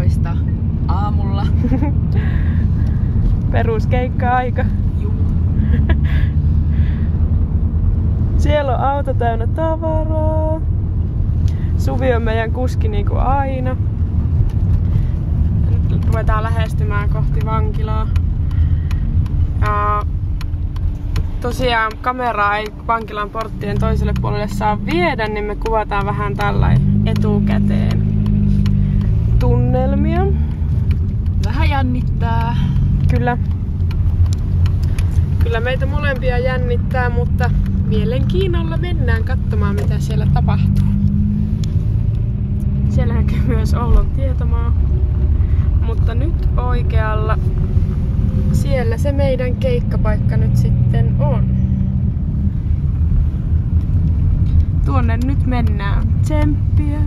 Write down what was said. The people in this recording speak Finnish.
11 aamulla. Peruskeikka-aika. Juu. Siellä on auto täynnä tavaraa. Suvi on meidän kuski niinku aina. Nyt ruvetaan lähestymään kohti vankilaa. Ja tosiaan kameraa ei vankilan porttien toiselle puolelle saa viedä, niin me kuvataan vähän tällä etukäteen tunnelmia. Vähän jännittää. Kyllä. Kyllä meitä molempia jännittää, mutta mielenkiinnolla mennään katsomaan mitä siellä tapahtuu. Siellä näkyy myös Oulun tietomaa. Mutta nyt oikealla siellä se meidän keikkapaikka nyt sitten on. Tuonne nyt mennään. Tsemppiä!